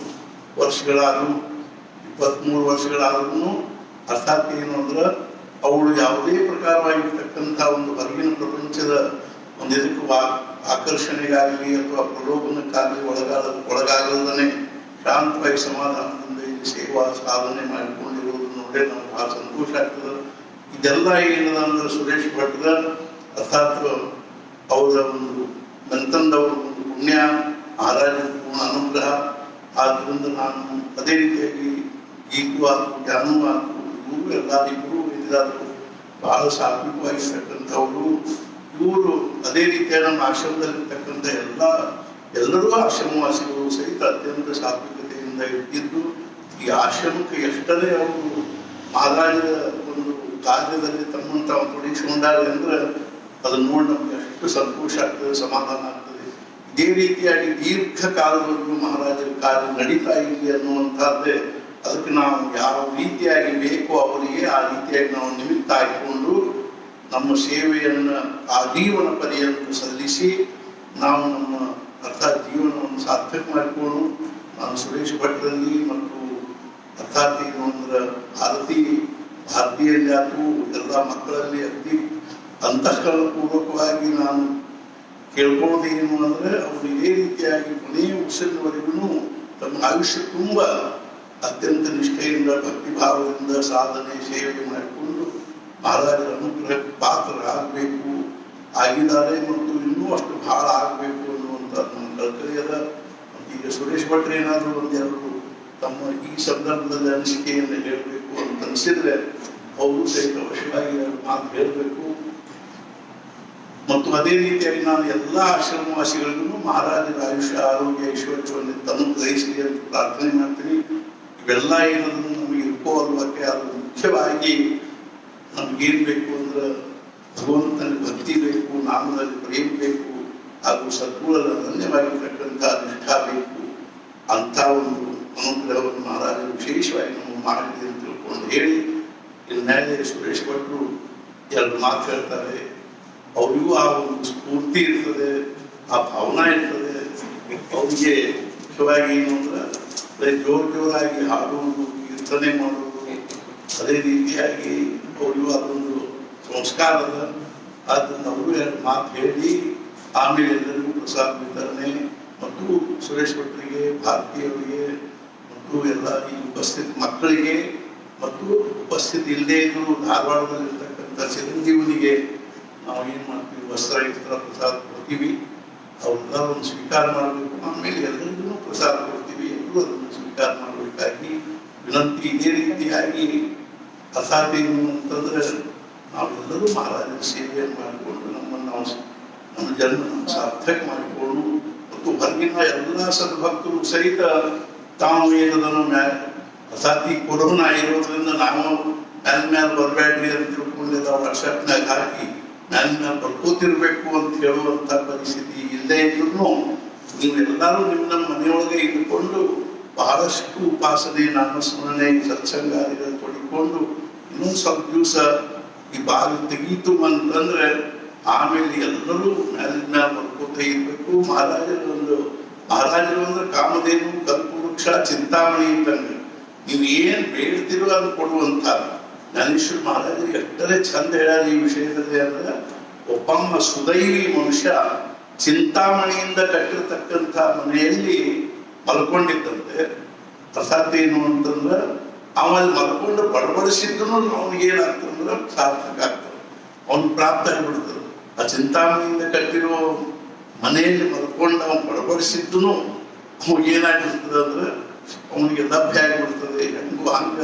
ವರ್ಷಗಳಾದ್ರು 23 ವರ್ಷಗಳಾದ್ರೂ ಅರ್ಥಾತ್ ಏನು ಅಂದ್ರೆ ಅವಳು ಯಾವುದೇ ಪ್ರಕಾರವಾಗಿರ್ತಕ್ಕಂಥ ಒಂದು ಹೊರಗಿನ ಪ್ರಪಂಚದ ಒಂದು ಇದಕ್ಕೂ ಆಕರ್ಷಣೆಗಾಗಲಿ ಅಥವಾ ಪ್ರಲೋಭನಕ್ಕಾಗಲಿ ಒಳಗಾಗಲ್ದನೆ ಶಾಂತವಾಗಿ ಸಮಾಧಾನದಿಂದ ಇಲ್ಲಿ ಸೇವಾ ಸಾಧನೆ ಮಾಡಿಕೊಂಡಿರುವುದು ನೋಡೇ ನಮ್ಗೆ ಬಹಳ ಸಂತೋಷ ಆಗ್ತದೆ. ಇದೆಲ್ಲ ಏನದ ಅಂದ್ರೆ ಸುರೇಶ್ ಭಟ್ರ ಅರ್ಥಾತ್ ಅವರ ಒಂದು ಮಂತಂದವರ ಒಂದು ಪುಣ್ಯ, ಮಹಾರಾಜರ ಪೂರ್ಣ ಅನುಗ್ರಹ. ಆದ್ದರಿಂದ ನಾನು ಅದೇ ರೀತಿಯಾಗಿ ಗೀತು ಆಯ್ತು, ಜ್ಞಾನೂ ಆಯ್ತು, ಇವರು ಎಲ್ಲರಿಗೂ ಏನಿದಾದ್ರು ಬಹಳ ಸಾತ್ವಿಕವಾಗಿರ್ತಕ್ಕಂಥವ್ರು. ಇವರು ಅದೇ ರೀತಿಯ ನಮ್ಮ ಆಶ್ರಮದಲ್ಲಿರ್ತಕ್ಕಂಥ ಎಲ್ಲರೂ ಆಶ್ರಮವಾಸಿಗಳು ಸಹಿತ ಅತ್ಯಂತ ಸಾತ್ವಿಕತೆಯಿಂದ ಇದ್ದು ಈ ಆಶ್ರಮಕ್ಕೆ ಎಷ್ಟರೇ ಅವರು ಮಹಾರಾಜರ ಒಂದು ಕಾರ್ಯದಲ್ಲಿ ತಮ್ಮನ್ನು ತಾವು ತೊಡಗಿಸಿಕೊಂಡಾರೆ ಅಂದ್ರೆ ಅದನ್ನು ನೋಡಿ ನಮ್ಗೆ ಎಷ್ಟು ಸಂತೋಷ ಆಗ್ತದೆ, ಸಮಾಧಾನ ಆಗ್ತದೆ. ಇದೇ ರೀತಿಯಾಗಿ ದೀರ್ಘ ಕಾಲದವರೆಗೂ ಮಹಾರಾಜರ ಕಾರ್ಯ ನಡೀತಾ ಇರಲಿ ಅನ್ನುವಂಥದ್ದೇ. ಅದಕ್ಕೆ ನಾವು ಯಾವ ರೀತಿಯಾಗಿ ಬೇಕೋ ಅವರಿಗೆ ಆ ರೀತಿಯಾಗಿ ನಾವು ನಿಮಿತ್ತ ಹಾಕಿಕೊಂಡು ನಮ್ಮ ಸೇವೆಯನ್ನು ಆಜೀವನ ಪರ್ಯಂತ ಸಲ್ಲಿಸಿ ನಾವು ನಮ್ಮ ಅರ್ಥಾತ್ ಜೀವನವನ್ನು ಸಾರ್ಥಕ ಮಾಡಿಕೊಂಡು ನಾನು ಸುರೇಶ್ ಭಟ್ರಲ್ಲಿ ಮತ್ತು ಅರ್ಥಾತ್ ಏನು ಅಂದ್ರೆ ಭಾರತೀಯಲ್ಲಿ ಆಯ್ತು ಎಲ್ಲ ಮಕ್ಕಳಲ್ಲಿ ಅತಿ ಅಂತಃಕರಣ ಪೂರ್ವಕವಾಗಿ ನಾನು ಕೇಳ್ಕೊಳ್ಳೋದು ಏನು ಅಂದ್ರೆ ಅವರು ಇದೇ ರೀತಿಯಾಗಿ ಕೊನೆಯ ಉಸಿರಿನವರೆಗೂ ತಮ್ಮ ಆಯುಷ್ಯ ತುಂಬ ಅತ್ಯಂತ ನಿಷ್ಠೆಯಿಂದ ಭಕ್ತಿಭಾವದಿಂದ ಸಾಧನೆ ಸೇವೆ ಮಾಡಿಕೊಂಡು ಮಹಾರಾಜರ ಅನುಗ್ರಹಕ್ಕೆ ಪಾತ್ರರಾಗಬೇಕು, ಆಗಿದ್ದಾರೆ ಮತ್ತು ಇನ್ನೂ ಅಷ್ಟು ಬಹಳ ಆಗಬೇಕು ಅನ್ನುವಂಥ ನಮ್ಮ ಕಲ್ಕರಿಯದ. ಈಗ ಸುರೇಶ್ ಭಟ್ರು ಏನಾದರೂ ಒಂದೆರಡು ತಮ್ಮ ಈ ಸಂದರ್ಭದಲ್ಲಿ ಅನಿಸಿಕೆಯನ್ನು ಹೇಳಬೇಕು ಅಂತ ಅನಿಸಿದ್ರೆ ಅವರು ಸಹಿತ ಅವಶ್ಯವಾಗಿ ಮಾತು ಹೇಳಬೇಕು. ಮತ್ತು ಅದೇ ರೀತಿಯಾಗಿ ನಾನು ಎಲ್ಲ ಆಶ್ರಮವಾಸಿಗಳಿಗೂ ಮಹಾರಾಜರ ಆಯುಷ್ಯ ಆರೋಗ್ಯ ಐಶ್ವರ್ಯವನ್ನು ಅನುಗ್ರಹಿಸಲಿ ಅಂತ ಪ್ರಾರ್ಥನೆ ಮಾಡ್ತೀನಿ. ಇವೆಲ್ಲ ಏನನ್ನು ನಮಗೆ ಇರ್ಕೋ ಅಲ್ವಕ್ಕೆ ಅದು ಮುಖ್ಯವಾಗಿ ನಮ್ಗೇನ್ ಬೇಕು ಅಂದ್ರೆ ಭಗವಂತನ ಭಕ್ತಿ ಬೇಕು, ನಾಮದಲ್ಲಿ ಪ್ರೇಮ ಬೇಕು, ಹಾಗೂ ಸದ್ಗುಣದ ಧನ್ಯವಾಗಿರ್ತಕ್ಕಂಥ ನಿಷ್ಠಾ ಬೇಕು. ಅಂತ ಒಂದು ಅನುಗ್ರಹವನ್ನು ಮಹಾರಾಜರು ವಿಶೇಷವಾಗಿ ನಾವು ಮಾಡಲಿ ಅಂತ ತಿಳ್ಕೊಂಡು ಹೇಳಿ ಇಲ್ಲಿ ನ್ಯಾಯ ಸುರೇಶ್ ಭಟ್ರು 2 ಮಾತು ಹೇಳ್ತಾರೆ. ಅವರಿಗೂ ಆ ಒಂದು ಸ್ಫೂರ್ತಿ ಇರ್ತದೆ, ಆ ಭಾವನಾ ಇರ್ತದೆ. ಅವ್ರಿಗೆ ಮುಖ್ಯವಾಗಿ ಏನು ಅಂದ್ರೆ ಜೋರಾಗಿ ಹಾಡುವುದು, ಕೀರ್ತನೆ ಮಾಡುವುದು, ಅದೇ ರೀತಿಯಾಗಿ ಅವರಿಗೂ ಅದೊಂದು ಸಂಸ್ಕಾರದ. ಆದ್ದರಿಂದ ಅವರು 2 ಮಾತು ಹೇಳಿ ಆಮೇಲೆ ಎಲ್ಲರಿಗೂ ಪ್ರಸಾದ ವಿತರಣೆ ಮತ್ತು ಸುರೇಶ್ ಭಟ್ರಿಗೆ, ಭಾರತೀಯವರಿಗೆ ಮತ್ತು ಎಲ್ಲ ಈ ಉಪಸ್ಥಿತ ಮಕ್ಕಳಿಗೆ ಮತ್ತು ಉಪಸ್ಥಿತಿ ಇಲ್ಲದೆ ಇದ್ರು ಧಾರವಾಡದಲ್ಲಿರ್ತಕ್ಕಂಥ ಚಿರಂಜೀವನಿಗೆ ನಾವು ಏನು ಮಾಡ್ತೀವಿ, ವಸ್ತ್ರ ಪ್ರಸಾದ ಕೊಡ್ತೀವಿ. ಅವ್ರೆಲ್ಲರನ್ನು ಸ್ವೀಕಾರ ಮಾಡಬೇಕು. ಆಮೇಲೆ ಎಲ್ಲರಿಗೂ ಪ್ರಸಾದ ಕೊಡ್ತೀವಿ, ಎಲ್ಲರೂ ಅದನ್ನು ಸ್ವೀಕಾರ ಮಾಡಬೇಕಾಗಿ ವಿನಂತಿ. ಇದೇ ರೀತಿಯಾಗಿ ಅಸಾಧ್ಯನು ಅಂತಂದ್ರೆ ನಾವೆಲ್ಲರೂ ಮಹಾರಾಜರ ಸೇವೆಯನ್ನು ಮಾಡಿಕೊಂಡು ನಮ್ಮ ಜನ್ಮ ಸಾರ್ಥಕ ಮಾಡಿಕೊಂಡು ಮತ್ತು ಹೊರಗಿನ ಎಲ್ಲ ಸದ್ಭಕ್ತರು ಸಹಿತ ತಾವು ಏನದನ್ನು ಅಸಾಧ್ಯ ಕೊರೋನಾ ಇರೋದ್ರಿಂದ ನಾವು ಮ್ಯಾಲ ಬರಬೇಡ್ರಿ ಅಂತ ತಿಳ್ಕೊಂಡಿದ್ದ ವಾಟ್ಸಪ್ನಾಗ ಹಾಕಿ ಮ್ಯಾಲ ಬರ್ಕೋತಿರ್ಬೇಕು ಅಂತ ಹೇಳುವಂತ ಪರಿಸ್ಥಿತಿ ಇಲ್ಲದೆ ಇದ್ರು ನೀವೆಲ್ಲರೂ ನಿಮ್ಮ ಮನೆಯೊಳಗೆ ಇಟ್ಟುಕೊಂಡು ಬಹಳಷ್ಟು ಉಪಾಸನೆ, ನಾಮಸ್ಮರಣೆ, ಸತ್ಸಂಗಾದಿಗಳು ತೊಡಿಕೊಂಡು ಇನ್ನೊಂದು ಸ್ವಲ್ಪ ದಿವಸ ಈ ಬಾಗಿಲು ತೆಗೀತು ಅಂತಂದ್ರೆ ಆಮೇಲೆ ಎಲ್ಲರೂ ಮ್ಯಾಲಿನ ಬರ್ಕೋತ ಇರ್ಬೇಕು. ಮಹಾರಾಜರು ಅಂದ್ರೆ ಕಾಮಧೇನು, ಕಲ್ಪವೃಕ್ಷ, ಚಿಂತಾಮಣಿ ಇದ್ದಂಗೆ ನೀವು ಏನ್ ಬೇಡ್ತಿರೋ ಅದು ಕೊಡುವಂತ. ಜ್ಞಾನೇಶ್ವರ ಮಹಾರಾಜರಿಗೆ ಎಷ್ಟರೇ ಚಂದ ಹೇಳ್ಯಾರ ಈ ವಿಷಯದಲ್ಲಿ ಅಂದ್ರೆ ಒಬ್ಬಮ್ಮ ಸುದೈವಿ ಮನುಷ್ಯ ಚಿಂತಾಮಣಿಯಿಂದ ಕಟ್ಟಿರ್ತಕ್ಕಂಥ ಮನೆಯಲ್ಲಿ ಮಲ್ಕೊಂಡಿದ್ದಂತೆ. ಪ್ರಸಾದ ಏನು ಅಂತಂದ್ರೆ ಅವಲ್ಲಿ ಮಲ್ಕೊಂಡು ಬಡಬಡಿಸಿದ್ರು ಅವನಿಗೇನಾಗ್ತಂದ್ರೆ ಸಾರ್ಥಕ ಆಗ್ತದೆ, ಅವನು ಪ್ರಾಪ್ತ ಆಗಿಬಿಡ್ತದೆ. ಆ ಚಿಂತಾಮಣಿಯಿಂದ ಕಟ್ಟಿರೋ ಮನೆಯಲ್ಲಿ ಮಲ್ಕೊಂಡು ಅವನು ಬಡಬಡಿಸಿದ್ದು ಏನಾಗಿರ್ತದೆ ಅಂದ್ರೆ ಅವನಿಗೆ ಲಭ್ಯ ಆಗಿಬಿಡ್ತದೆ. ಹೆಂಗು ಹಂಗ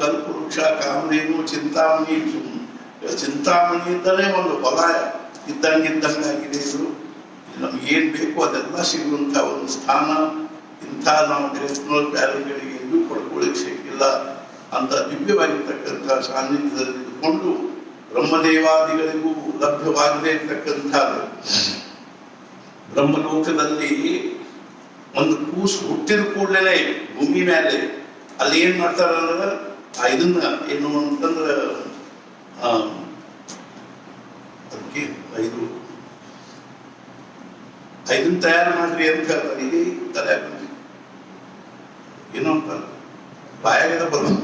ಕಲ್ಪವೃಕ್ಷ, ಕಾಮಧೇನು, ಚಿಂತಾಮಣಿ. ಚಿಂತಾಮಣಿಯಿಂದಲೇ ಒಂದು ಹೊಲ ಇದ್ದಂಗಾಗಿದೆ ಇದು. ನಮ್ಗೆ ಏನ್ ಬೇಕು ಅದೆಲ್ಲ ಸಿಗುವಂತ ಒಂದು ಸ್ಥಾನ. ಇಂಥ ನಾವು ಡೆರೆಕ್ಟ್ನೋರ್ ಬ್ಯಾರೆಗಳಿಗೆ ಎಲ್ಲೂ ಪಡ್ಕೊಳ್ಳಿಕ್ಕೆ ಸಿಕ್ಕಿಲ್ಲ ಅಂತ ದಿವ್ಯವಾಗಿರ್ತಕ್ಕಂಥ ಸಾನ್ನಿಧ್ಯದಲ್ಲಿ ಇದ್ದುಕೊಂಡು ಬ್ರಹ್ಮದೇವಾದಿಗಳಿಗೂ ಲಭ್ಯವಾಗದೇ ಇರ್ತಕ್ಕಂಥ ಬ್ರಹ್ಮಲೋಕದಲ್ಲಿ ಒಂದು ಕೂಸು ಹುಟ್ಟಿದ ಕೂಡಲೇ ಭೂಮಿ ಮೇಲೆ ಅಲ್ಲಿ ಏನ್ ಮಾಡ್ತಾರಂದ್ರ ಇದನ್ನ ಏನು ಅಂತಂದ್ರ ಅದಕ್ಕೆ ಇದನ್ನ ತಯಾರು ಮಾಡ್ರಿ ಅಂತ ಹೇಳ್ತಾರೆ. ಇದೇ ತಲೆ ಏನೋ ಅಂತ ಬಾಯಾಗದ ಬರೋದು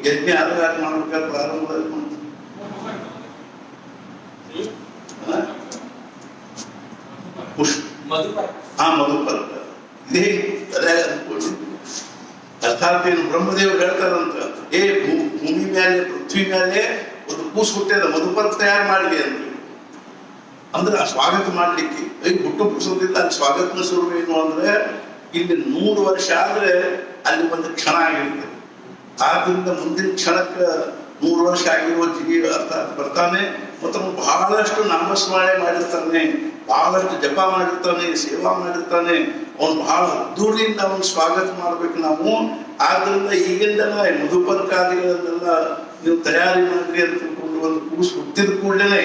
ಯಜ್ಞ ಆಧಾರ ಮಾಡ್ಬೇಕಾದ್ರೆ ಪ್ರಾರಂಭದಲ್ಲಿ ಮಧುಪರ್ಕ ಇದೇ ತಲೆ ಅನ್ಕೊಂಡು ಅರ್ಥಾತ್ ಏನು ಬ್ರಹ್ಮದೇವ್ ಹೇಳ್ತಾರಂತ ಭೂಮಿ ಮೇಲೆ ಪೃಥ್ವಿ ಮೇಲೆ ಒಂದು ಕೂಸು ಹುಟ್ಟಿದ ಮಧುಪರ್ಕ ತಯಾರು ಮಾಡ್ಲಿ ಅಂತ. ಅಂದ್ರೆ ಆ ಸ್ವಾಗತ ಮಾಡ್ಲಿಕ್ಕೆ ಹುಟ್ಟು ಪುರುಷದಿಂದ ಅಲ್ಲಿ ಸ್ವಾಗತನ ಸ್ವರೂಪ ಏನು ಅಂದ್ರೆ ಇಲ್ಲಿ 100 ವರ್ಷ ಆದ್ರೆ ಅಲ್ಲಿ ಒಂದು ಕ್ಷಣ ಆಗಿರ್ತದೆ. ಆದ್ರಿಂದ ಮುಂದಿನ ಕ್ಷಣಕ್ಕೆ 100 ವರ್ಷ ಆಗಿರುವ ಜೀವ ಅರ್ಥಾತ್ ಬರ್ತಾನೆ ಮತ್ತು ಬಹಳಷ್ಟು ನಾಮಸ್ಮರಣೆ ಮಾಡಿರ್ತಾನೆ, ಬಹಳಷ್ಟು ಜಪ ಮಾಡಿರ್ತಾನೆ, ಸೇವಾ ಮಾಡಿರ್ತಾನೆ. ಅವನು ಬಹಳ ಅದ್ದೂರಿಯಿಂದ ಅವನು ಸ್ವಾಗತ ಮಾಡ್ಬೇಕು ನಾವು. ಆದ್ರಿಂದ ಈಗಿಂದಲೇ ಮಧುಪರ್ಕಾದಿಗಳನ್ನೆಲ್ಲ ನೀವು ತಯಾರಿ ಮಾಡ್ರಿ ಅಂತ ತಿಳ್ಕೊಂಡು ಒಂದು ಕೂಸು ಹುಟ್ಟಿದ ಕೂಡಲೇ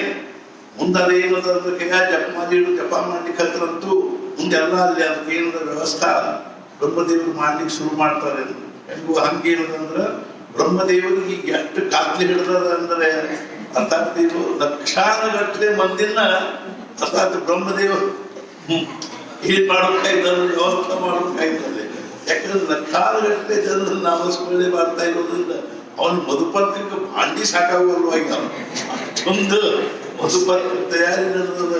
ಮುಂದೆ ಏನದ ಕೈಯ ಜಪ ಮಾಡ್ಲಿಕ್ಕೆ ಹತ್ತರಂತೂ ಮುಂದೆಲ್ಲ ಅಲ್ಲಿ ಅದಕ್ಕೆ ಏನದ ವ್ಯವಸ್ಥಾ ಬ್ರಹ್ಮದೇವರು ಮಾಡ್ಲಿಕ್ಕೆ ಶುರು ಮಾಡ್ತಾರೆ. ಹೆಂಗು ಹಂಗೇನದಂದ್ರ ಬ್ರಹ್ಮದೇವರಿಗೆ ಈಗ ಎಷ್ಟು ಕಾತ್ಲಿ ಹಿಡಿದ ಅಂದ್ರೆ ಅರ್ಥಾತ್ ಇದು ಲಕ್ಷಾನುಗಟ್ಟಲೆ ಮಂದಿನ ಅರ್ಥಾತ್ ಬ್ರಹ್ಮದೇವರು ಏನ್ ಮಾಡ್ಬೇಕಾಯ್ತದೆ, ವ್ಯವಸ್ಥೆ ಮಾಡ್ಬೇಕಾಯ್ತದೆ. ಯಾಕಂದ್ರೆ ಲಕ್ಷಾನುಗಟ್ಟಲೆ ಜನರು ನಾಮಸ್ಮರಣೆ ಮಾಡ್ತಾ ಇರೋದ್ರಿಂದ ಅವನು ಮಧುಪರ್ಕಕ್ಕೆ ಭಾಂಡಿ ಸಾಕಾಗುವಲ್ವಾಗಿ ಅಷ್ಟೊಂದು ಮಧುಪರ್ಕ ತಯಾರಿ ನಡೆದ.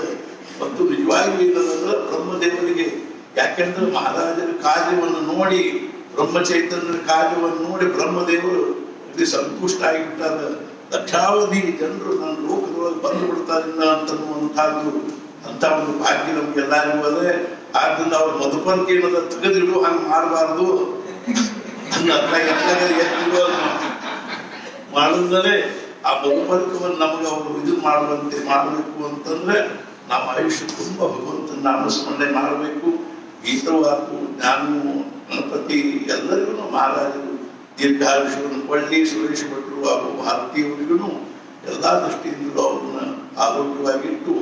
ಮತ್ತು ನಿಜವಾಗಿ ಏನಂದ್ರೆ ಬ್ರಹ್ಮದೇವರಿಗೆ, ಯಾಕೆಂದ್ರೆ ಮಹಾರಾಜರ ಕಾರ್ಯವನ್ನು ನೋಡಿ, ಬ್ರಹ್ಮ ಚೈತನ್ಯರ ಕಾರ್ಯವನ್ನು ನೋಡಿ ಬ್ರಹ್ಮದೇವರು ಇಲ್ಲಿ ಸಂತುಷ್ಟ ಆಗಿಬಿಟ್ಟಾರ. ಲಕ್ಷಾವಧಿ ಜನರು ನನ್ನ ಲೋಕದೊಳಗೆ ಬಂದು ಬಿಡ್ತಾರಿಲ್ಲ ಅಂತನ್ನುವಂಥದ್ದು ಅಂತ ಒಂದು ಭಾಗ್ಯ ನಮ್ಗೆಲ್ಲರಿಗೂ ಅದೇ. ಆದ್ರಿಂದ ಅವ್ರು ಮಧುಪರ್ಕ ಏನದ ತೆಗೆದಿಡು ಹಂಗೆ ಮಾಡಬಾರ್ದು ಮಾಡಿದ್ರೆ ಆ ಮಧುಪರ್ಕವನ್ನು ನಮಗೆ ಅವರು ಇದು ಮಾಡುವಂತೆ ಮಾಡಬೇಕು ಅಂತಂದ್ರೆ ನಾವು ಆಯುಷ್ಯ ತುಂಬ ಭಗವಂತನ ನಾಮಸ್ಮರಣೆ ಮಾಡಬೇಕು. ಗೀತವಾಕು ಜ್ಞಾನವು ಗಣಪತಿ ಎಲ್ಲರಿಗೂ ಮಹಾರಾಜರು ದೀರ್ಘಾಯುಷ್ಯವನ್ನು ಕೊಳ್ಳಿ, ಸುರೇಶ್ ಭಟ್ರು ಹಾಗೂ ಭಾರತೀಯವರಿಗೂ ಎಲ್ಲ ದೃಷ್ಟಿಯಿಂದಲೂ ಅವ್ರನ್ನ ಆರೋಗ್ಯವಾಗಿಟ್ಟು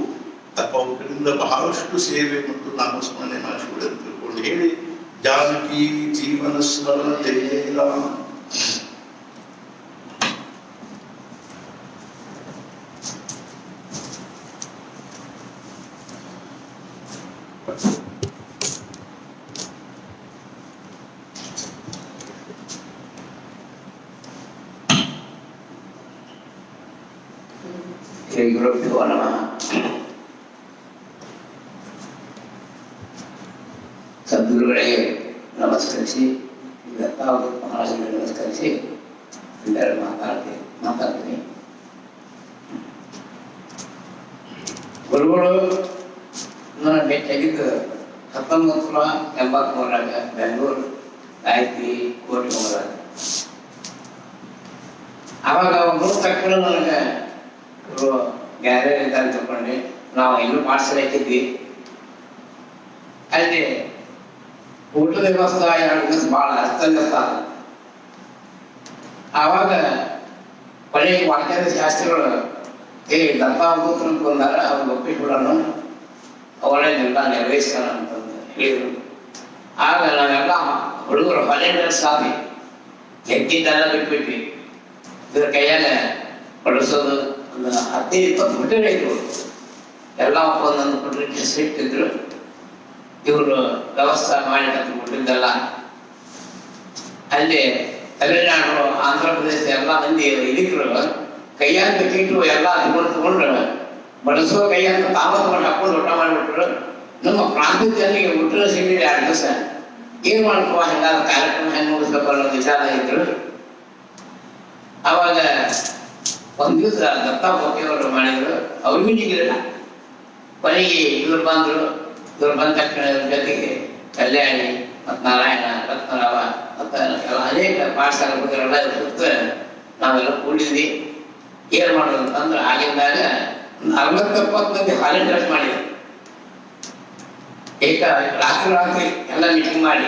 ಅಥವಾ ಅವ್ರ ಕಡೆಯಿಂದ ಬಹಳಷ್ಟು ಸೇವೆ ಮತ್ತು ನಾಮಸ್ಮರಣೆ ಮಾಡಿಸ್ಕೊಳ್ಳಿ ಅಂತ ತಿಳ್ಕೊಂಡು ಹೇಳಿ ಜಾನಕಿ ಜೀವನ ಸ್ಮರಣ ಜಯ ರಾಮ. ಶ್ರೀ ಗುರುಭ್ಯೋ ನಮಃ. ಸದ್ಗುರುಗಳಿಗೆ ನಮಸ್ಕರಿಸಿ, ಮಹಾರಾಜರಿಗೆ ನಮಸ್ಕರಿಸಿ ಎಲ್ಲರೂ ಮಾತಾಡ್ತೀನಿ. ಗುರುಗಳು ನನ್ನ ಭೇಟಿಯಾಗಿದ್ದು 1983 ಬೆಂಗಳೂರು ಗಾಯತ್ರಿ ಕೋಟೆ ಹೋದಾಗ. ಆವಾಗ ಅವ್ರು ತಕ್ಷಣ ನನಗೆ ಗ್ಯಾರೇಜ್ ಇದ್ದಾಗ ತಗೊಂಡು ನಾವು ಇನ್ನೂ ಪಾರ್ಸಲ್ ಹಾಕಿದ್ವಿ. ಅಲ್ಲಿ ಊಟದ ವ್ಯವಸ್ಥೆ 2 ದಿವಸ ಬಹಳ ಅಸ್ತವ್ಯಸ್ತ. ಆವಾಗ ಕೊನೆಗೆ ವಾಕ್ಯದ ಶಾಸ್ತ್ರಿಗಳು ದತ್ತಾವಧೂತರು ಬಂದಾರ, ಅವ್ರು ಒಪ್ಪಿಸ್ಬಿಡೋಣ, ಅವಳನ್ನೆಲ್ಲ ನೆರವೇರಿಸೋಣ ಅಂತಂದು ಹೇಳಿದ್ರು. ಆಗ ನಾವೆಲ್ಲ ಹುಡುಗರು ಹೊಲೆಂಡರ್ ಸಾಧಿ ಎದ್ದಿದ್ದೆಲ್ಲ ಬಿಟ್ಬಿಟ್ವಿ. ಇದ್ರ ಕೈಯಾಗ ಬಡಿಸೋದು ಒಂದು 15-20 ಬಿಟ್ಟರೆ ಇದ್ರು. ಎಲ್ಲ ಒಂದೊಂದು ಕೊಟ್ಟರೆ ಸಿಟ್ಟಿದ್ರು. ಇವರು ವ್ಯವಸ್ಥೆ ಮಾಡಿ ಬಿಟ್ಟಿದ್ದೆಲ್ಲ ಅಲ್ಲಿ ತಮಿಳುನಾಡು, ಆಂಧ್ರ ಪ್ರದೇಶ ಎಲ್ಲ ಮಂದಿ ಇದಕ್ಕರು ಕೈಯಾಗ ಕಿಟ್ಟು ಎಲ್ಲ ತಗೊಂಡು ಬಡಿಸೋ ಕೈಯಾಗ ತಾವ ತಗೊಂಡು ಹಾಕೊಂಡು ಊಟ ಮಾಡಿಬಿಟ್ರು. ನಮ್ಮ ಪ್ರಾಂತ್ಯದ ಜನರಿಗೆ ಊಟದ ಸಿಗಲಿ 2 ದಿವಸ ಏನ್ ಮಾಡ್ಕೋ ಹಂಗಾದ ಕಾರ್ಯಕ್ರಮ ಹೆಂಗ್ ಮುಗಿಸ್ಬೇಕು ಅನ್ನೋ ವಿಚಾರ ಇದ್ರು. ಅವಾಗ ಒಂದ್ ದಿವಸ ದತ್ತಾ ಅವರು ಮಾಡಿದ್ರು, ಅವ್ರಿಗೂ ನಿಗಿರಲ್ಲ. ಕೊನೆಗೆ ಇವ್ರು ಬಂದ್ರು. ಇವ್ರು ಬಂದ ತಕ್ಷಣ ಜೊತೆಗೆ ಕಲ್ಯಾಣಿ ಮತ್ತು ನಾರಾಯಣ, ರತ್ನರಾವ ಮತ್ತು ಅನೇಕ ಪಾಠಶಾಲೆ ಹುಡುಗರೆಲ್ಲ ಸುತ್ತ ನಾವೆಲ್ಲ ಕೂಡಿದ್ವಿ. ಏನ್ ಮಾಡೋದು ಅಂತಂದ್ರೆ ಆಗಿದ್ದಾಗ ಒಂದು 60-70 ಮಂದಿ ಹಾಲಿನ ಡ್ರೆಸ್ ಮಾಡಿದ್ರು. ರಾತ್ರಿ ಎಲ್ಲ ಮೀಟಿಂಗ್ ಮಾಡಿ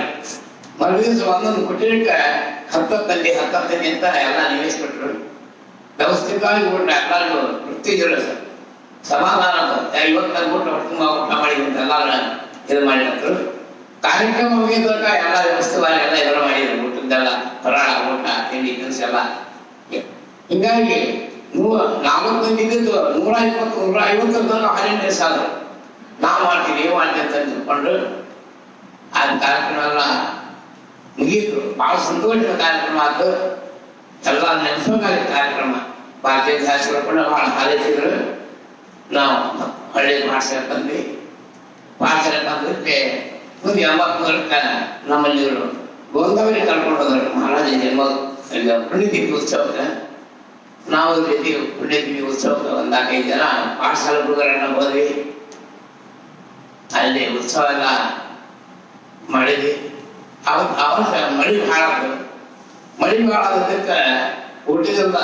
ಮರುದಿವಸ ಒಂದೊಂದು ಕುಟೀರಕ್ಕೆ 10 ಮಂದಿ ಅಂತ ಎಲ್ಲ ನಿವೇಶಿಸ್ಬಿಟ್ರು. ವ್ಯವಸ್ಥಿತವಾಗಿ ಊಟ ಎಲ್ಲರಿಗೂ ವೃತ್ತಿಗಳು ಸಮಾಧಾನ ಬರುತ್ತೆ. ಇವತ್ತು ಊಟ ಮಾಡಿದಂತ ಎಲ್ಲ ಇದು ಮಾಡಿದ್ರು. ಕಾರ್ಯಕ್ರಮ ಮುಗಿದಾಗ ಎಲ್ಲ ವ್ಯವಸ್ಥಿತವಾಗಿ ಎಲ್ಲ ಇದೆಲ್ಲ ಮಾಡಿದ್ರು. ಊಟದ್ದೆಲ್ಲ ಫರಾಳ ಊಟ ತಿಂಡಿ ತಿನಿಸು ಎಲ್ಲ. ಹಿಂಗಾಗಿ 40 ಇದ್ದಿದ್ದು 120-150 ಹಾಲಿನ ಡ್ರೆಸ್ ಆದ್ರು. ನಾವು ಮಾಡ್ತೀವಿ ನೀವು ಮಾಡ್ತೀವಿ ಅಂತ ತಿಳ್ಕೊಂಡು ಆ ಕಾರ್ಯಕ್ರಮ ಎಲ್ಲ ಮುಗೀತು. ಬಹಳ ಸಂತೋಷದ ಕಾರ್ಯಕ್ರಮ ಆಯ್ತು. ಎಲ್ಲ ನೆನಪುಗಾರಿ ಕಾರ್ಯಕ್ರಮ. ಭಾರತೀಯ ಶಾಸ್ತ್ರ ಕೂಡ ಬಹಳ ಹಾಲಿಸಿದ್ರು. ನಾವು ಹಳ್ಳಿ ಪಾಠಶಾಲೆ ಬಂದ್ವಿ. ಪಾಠಶಾಲೆ ಬಂದಕ್ಕೆ ಮುಂದೆ 83 ನಮ್ಮಲ್ಲಿ ಇವರು ಗೋದಾವರಿ ಕರ್ಕೊಂಡು ಹೋದ್ರು. ಮಹಾರಾಜ ಜನ್ಮ ಪುಣ್ಯತಿಥಿ ಉತ್ಸವಕ್ಕೆ. ನಾವು ಜೊತೆ ಪುಣ್ಯತಿಥಿ ಉತ್ಸವಕ್ಕೆ 1-5 ಜನ ಪಾಠಶಾಲೆ ಹುಡುಗರನ್ನ ಹೋದ್ವಿ. ಅಲ್ಲಿ ಉತ್ಸವ ಎಲ್ಲ ಮಾಡಿದ್ವಿ. ಅವತ್ತು ಮಳಿ ಹಾಳಾದ್ರು. ಮಳಿ ಹಾಳಾದಕ್ಕೆ ಊಟದಿಂದ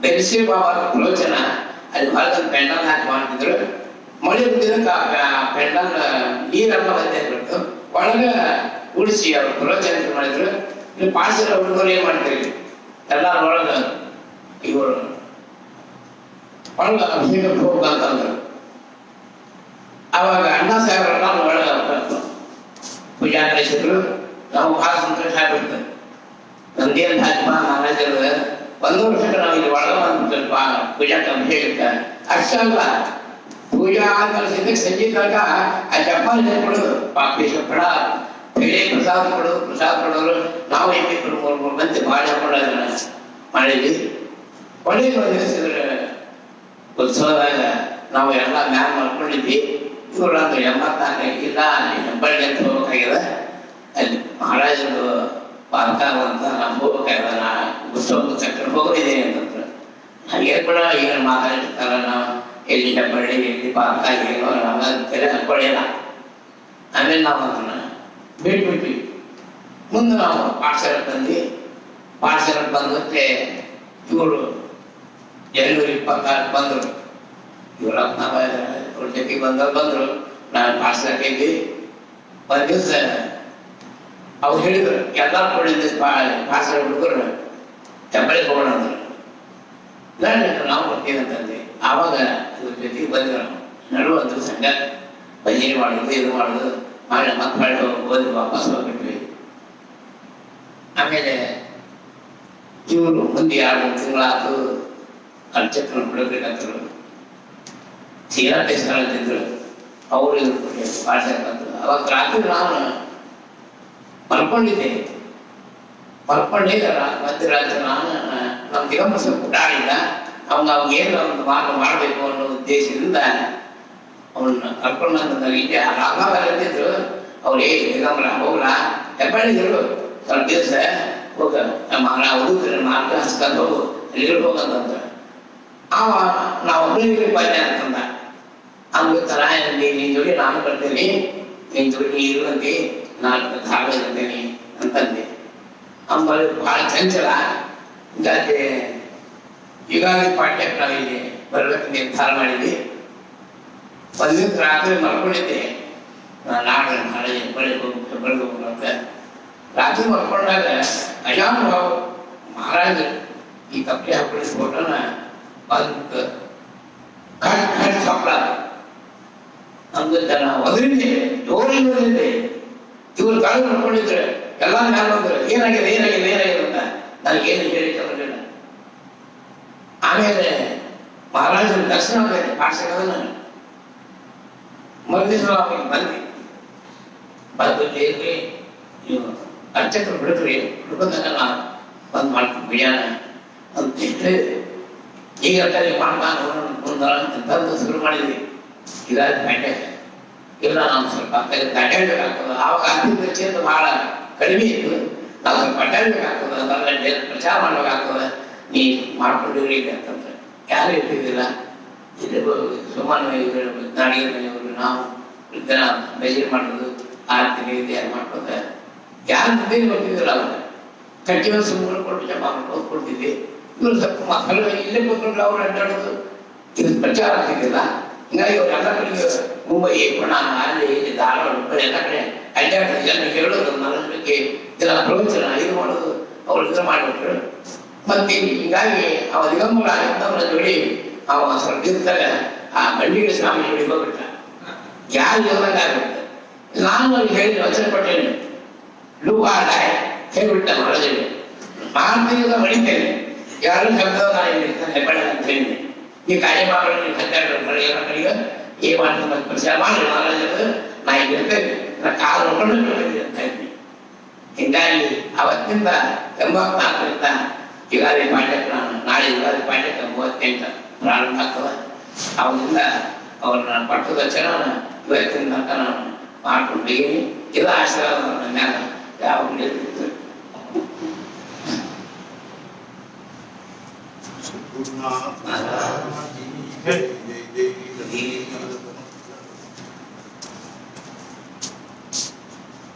ಬೆರೆಸಿ ಬಾಬಾ ಪ್ರವಚನ ಅಲ್ಲಿ ಹೊರಗಂದು ಪೆಂಡಲ್ ಹಾಕಿ ಮಾಡ್ತಿದ್ರು. ಮಳೆ ಬಿದ್ದಿದ್ದಕ್ಕೆ ಪೆಂಡಲ್ ನೀರೆಲ್ಲ ಬಂದಿರ್ಬಿಟ್ಟು ಒಳಗೆ ಉಳಿಸಿ ಅವ್ರು ಪ್ರವಚನ ಮಾಡಿದ್ರು. ಇಲ್ಲಿ ಪಾಠಶಾಲೆ ಹುಡುಗರು ಏನ್ ಮಾಡ್ತೀವಿ ಎಲ್ಲ ಒಳಗೆ ಇವರು ಒಳಗೆ ಅಭಿಷೇಕಕ್ಕೆ ಹೋಗ್ಬೇಕಂತಂದ್ರು. ಅವಾಗ ಅಣ್ಣ ಸಾಹೇಬ್ರೆಲ್ಲ ಒಳಗೆ ಪೂಜಾ ಕಳಿಸಿದ್ರು. ನಾವು ಬಹಳ ಸಂತೋಷ ಆಗ್ಬಿಡ್ತೇವೆ. ನಮ್ದೇನು ಹಾಕಿ ಮಹಾರಾಜರು 1 ವರ್ಷಕ್ಕೆ ನಾವು ಇಲ್ಲಿ ಒಳಗೆ ಬಂದ್ಬಿಟ್ಟು ಪೂಜಾಕ್ಕೆ ಅಭಿಷೇಕಕ್ಕೆ ಅಷ್ಟಲ್ಲ. ಪೂಜಾ ಆದ್ಮೇಲೆ ಸಂಜೀದಾಗ ಆ ಚಪ್ಪಾಳಿ ಕೊಡೋದು ಪಾಪೇಶ ಪಡ ಬೆಳೆ ಪ್ರಸಾದ ಕೊಡೋರು. ನಾವು 2-3 ಮಂದಿ ಬಾಳೆ ಕೊಡೋದನ್ನ ಮಾಡಿದ್ವಿ. ಒಳ್ಳೆ ದಿವಸ ಉತ್ಸವದಾಗ ನಾವು ಎಲ್ಲ ಮ್ಯಾನ್ ಮಾಡ್ಕೊಂಡಿದ್ವಿ. ಇವರು ಅಂದ್ರೆ 84 ಇಲ್ಲ ಅಲ್ಲಿ ಹೆಬ್ಬಳ್ಳಿ ಅಂತ ಹೋಗ್ಬೇಕಾಗ್ಯದ. ಅಲ್ಲಿ ಮಹಾರಾಜರು ಪಾರ್ಕಾಗ ಅಂತ ನಮ್ಮ ಹೋಗ್ಬೇಕಾಗ್ಯದ. ಉತ್ಸವಕ್ಕೆ ಚಕ್ರ ಹೋಗೋದಿದೆ ಅಂತಂದ್ರೆ ಹಾಗೆ ಕೂಡ ಈಗ ಮಾತಾಡಿರ್ತಾರ. ನಾವು ಎಲ್ಲಿ ಹೆಬ್ಬಳ್ಳಿ ಎಲ್ಲಿ ಪಾರ್ಕಾಗ ಏನೋ ನಮ್ಗೆ ತೆರೆ ಹಾಕೊಳ್ಳಿಲ್ಲ. ಆಮೇಲೆ ನಾವು ಅದನ್ನ ಬಿಟ್ಬಿಟ್ವಿ. ಮುಂದೆ ನಾವು ಪಾಠಶಾಲೆ ಬಂದ್ವಿ. ಪಾಠಶಾಲೆ ಬಂದಕ್ಕೆ ಇವರು 226 ಬಂದರು. ಇವ್ರ ಜೊತೆಗೆ ಬಂದ್ರು. ನಾನು ಪಾಠಶಾಲೆ ಇದ್ವಿ. ಒಂದು ದಿವಸ ಅವ್ರು ಹೇಳಿದ್ರು ಎಲ್ಲ ಕೊಡಿದ್ದ ಪಾಠಶಾಲೆ ಹುಡುಗರು ಹೆಬ್ಬಳ್ಳಿಗೆ ಹೋಗೋಣ ಅಂದ್ರು. ನಾವು ಬರ್ತೀವಿ ಅಂತಂದ್ವಿ. ಆವಾಗ ಇವ್ರ ಜೊತೆಗೆ ಬಂದ್ರು. ನಡುವ ಒಂದು ಸಂಘ ಭಜನೆ ಮಾಡೋದು ಇದು ಮಾಡೋದು ಮಾಡಿ ಮಕ್ಕಳು ಓದಿ ವಾಪಸ್ ಹೋಗ್ಬಿಟ್ವಿ. ಆಮೇಲೆ ಇವರು ಮುಂದೆ 2-3 ತಿಂಗಳಾದ್ರು ಅರ್ಚಕರು ಬಿಡಬೇಕಂತರು. ತೀರಾ ಟೆಸ್ಟ್ಗಳು ಅವರು ಪಾಠಶಾಲೆ ಬಂದರು. ಅವಾಗ ರಾತ್ರಿ ನಾನು ಮಲ್ಕೊಂಡಿದ್ದೆ. ಮಧ್ಯರಾತ್ರಿ ನಾನು ನಮ್ಮ ದಿಗಂಬರ ಊಟ ಆಡಿಲ್ಲ. ಅವಾಗ ಏನು ಒಂದು ಮಾರ್ಗ ಮಾಡಬೇಕು ಅನ್ನೋ ಉದ್ದೇಶದಿಂದ ಅವನ್ನ ಕರ್ಕೊಂಡು ಬಂದ ಇಲ್ಲಿ ರಾಘವಿದ್ರು. ಅವ್ರು ದಿಗಂಬರ ಹೋಗ್ಲಾ ಹೆಬ್ಬಳ್ಳಿದ್ರು ಸ್ವಲ್ಪ ದಿವಸ ಹೋಗ ಹುಡುಗರ ಮಾರ್ಗ ಹಚ್ಕೊಂಡು ಹೋಗು ಅಲ್ಲಿ ಹೋಗಂತಂದ್ರ. ನಾವು ಒಬ್ಬರಿಗೆ ಬಂದೆ ಅಂತಂದ. ಅಂದ್ರ ನಿನ್ ಜೋಡಿ ನಾನು ಬರ್ತೇನೆ, ನಿನ್ ಜೋಡಿ ನೀ ಇರುವಂತೆ ನಾನು ಸಾಗಿರ್ತೇನೆ ಅಂತಂದೆ. ಅಂಬಲ್ಲಿ ಬಹಳ ಚಂಚಲ. ಹಿಂಗಾಗಿ ಯುಗಾದಿ ಪಾಠ್ಯಕ್ಕೆ ನಾವಿಲ್ಲಿ ಬರ್ಬೇಕು ನಿರ್ಧಾರ ಮಾಡಿದ್ವಿ. ಒಂದಿನ ರಾತ್ರಿ ಮಲ್ಕೊಂಡಿದ್ದೆ. ನಾಳೆ ಹೆಬ್ಬಳ್ಳಿಗೆ ಹೋಗ್ಬೇಕು ಅಂತ ರಾತ್ರಿ ಮಲ್ಕೊಂಡಾಗ ಅಜಾನುಭಾವ ಮಹಾರಾಜ ಈ ಕಪ್ಪೆ ಹಾಕೊಳ್ಳಿ ಫೋಟೋನ ಬಂದು ಕಟ್ ಚಪ್ಪಳ ನಮ್ದು ಜನ ಒದರಿದೆ, ಜೋರಿಗೆ ಒದರಿದೆ. ಇವ್ರು ಗಾಳಿ ಮಾಡ್ಕೊಂಡಿದ್ರೆ ಎಲ್ಲ ಮ್ಯಾಲ ಬಂದ್ರು ಏನಾಗಿದೆ ಅಂತ ನನಗೇನು ಹೇಳಿಕ್ಕೆ ಬರಲಿಲ್ಲ. ಆಮೇಲೆ ಮಹಾರಾಜನ ದರ್ಶನ ಪಾಠಶಾಲೆ ಮರುದಿವಸ ಬಂದು ದೇವ್ರಿ ನೀವು ಅರ್ಚಕರು ಬಿಡ್ರಿ ಹುಡುಗಂದಾಗ ನಾನು ಬಂದ್ ಮಾಡ್ತೀನಿ ಬಿರಿಯಾನ ಅಂತ ಹೇಳಿದೆ. ಈಗ ಮಾಡ್ಕೊಂಡು ಶುರು ಮಾಡಿದ್ವಿ. ಇದಾದ ಪ್ಯಾಟೆ ಇಲ್ಲ ನಾವು ಸ್ವಲ್ಪ ಅಡ್ಡಾಡ್ಬೇಕಾಗ್ತದೆ. ಆವಾಗ ಆರ್ಥಿಕ ಚೇತ ಬಹಳ ಕಡಿಮೆ ಇತ್ತು. ನಾವು ಸ್ವಲ್ಪ ಅಡ್ಡಾಡ್ಬೇಕಾಗ್ತದೆ, ಅದರಲ್ಲಿ ಪ್ರಚಾರ ಮಾಡ್ಬೇಕಾಗ್ತದೆ. ನೀ ಮಾಡ್ಕೊಂಡಿವ್ರಿ ಅಂತಂದ್ರೆ ಯಾರು ಇರ್ತಿದ್ದಿಲ್ಲ. ಇಲ್ಲಿ ಸುಮಾರು ನಾಡಿಗೆ ಮನೆಯವರು ನಾವು ಜನ ಬೇಜಾರು ಮಾಡೋದು ಆರ್ತಿ ನೈವೇದ್ಯ ಮಾಡ್ಕೊಂಡ್ರೆ ಯಾರು ಮುಂದೆ ಬರ್ತಿದ್ದಿಲ್ಲ. ಅವಾಗ ಕಟ್ಟಿಗೆ ಸುಮ್ಮನೆ ಕೊಟ್ಟು ಜಮಾ ಮಾಡ್ಕೊಂಡು ಕೊಡ್ತಿದ್ವಿ. ಇವರು ಸ್ವಲ್ಪ ಮಕ್ಕಳು ಇಲ್ಲೇ ಕೂತ್ಕೊಂಡು ಅವ್ರು ಅಡ್ಡಾಡೋದು ಇದು ಪ್ರಚಾರ ಆಗ್ತಿದ್ದಿಲ್ಲ. ಹಿಂಗಾಗಿ ಅವ್ರು ಎಲ್ಲ ಕಡೆಗೆ ಮುಂಬೈ ಪುಣೆ ಅಲ್ಲಿ ಇಲ್ಲಿ ಧಾರವಾಡ ಹುಬ್ಬಳ್ಳಿ ಎಲ್ಲ ಕಡೆ ಅಡ್ಡಾಡೋದು ಜನ ಹೇಳೋದು ನನ್ನ ಬಗ್ಗೆ ಇದೆಲ್ಲ ಪ್ರವಚನ ಇದು ಮಾಡೋದು ಅವ್ರು ಇದನ್ನ ಮಾಡಿಬಿಟ್ರು. ಮತ್ತೆ ಹೀಗಾಗಿ ಅವ ದಿಗಂಬರ ಅವರ ಜೋಡಿ ಅವ ಸ್ವಲ್ಪ ಇದ್ದಾಗ ಆ ಬಂಡಿಗೆ ಸ್ವಾಮಿ ಜೋಡಿ ಹೋಗ್ಬಿಟ್ಟ. ಯಾರು ಇರೋದಂಗ ಆಗ್ಬಿಟ್ಟ. ನಾನು ಅವ್ರಿಗೆ ಹೇಳಿ ವಚನ ಕೊಟ್ಟೇನೆ, ಲೂವಾಡ ಹೇಳ್ಬಿಟ್ಟ ಮಹಾರಾಜರು, ಮಾಡ್ತೀಗ ಹೊಡಿತೇನೆ, ಯಾರು ಶಬ್ದ ನಾನು ಇರ್ತಾನೆ ಬೇಡ ಅಂತ ಹೇಳಿದೆ. ಈ ಕಾರ್ಯಮಾಡಲು ನೀವು ಕಲಿಗೆ ಏನ್ ಮಾಡ್ತಾರೆ ಪರಿಚಯ ಮಾಡಿ ಮಹಾರಾಜರು ನಾ ಈಗ ಇರ್ತೇನೆ, ನಾ ಕಾಲು ನೋಡ್ಕೊಂಡು ಅಂತ ಇದ್ದೀನಿ. ಹಿಂಗಾಗಿ ಅವತ್ತಿಂದ 84ರಿಂದ ಯುಗಾದಿ ಪಾಠ್ಯಕ್ರಮ, ನಾಳೆ ಯುಗಾದಿ ಪಾಠ್ಯಕ್ರಮ 38 ಪ್ರಾರಂಭ ಆಗ್ತದ. ಅವರಿಂದ ಅವ್ರನ್ನ ಪಟ್ಟದ ವಚನ ಇವತ್ತಿನ ತನಕ ನಾನು ಮಾಡ್ಕೊಂಡು ಹೋಗಿನಿ. ಇದು ಆಶೀರ್ವಾದ ನನ್ನ ಮ್ಯಾಲ ಯಾವಾಗಲೂ ಇರ್ತಿತ್ತು. ಸದ್ಗುರುನಾಥ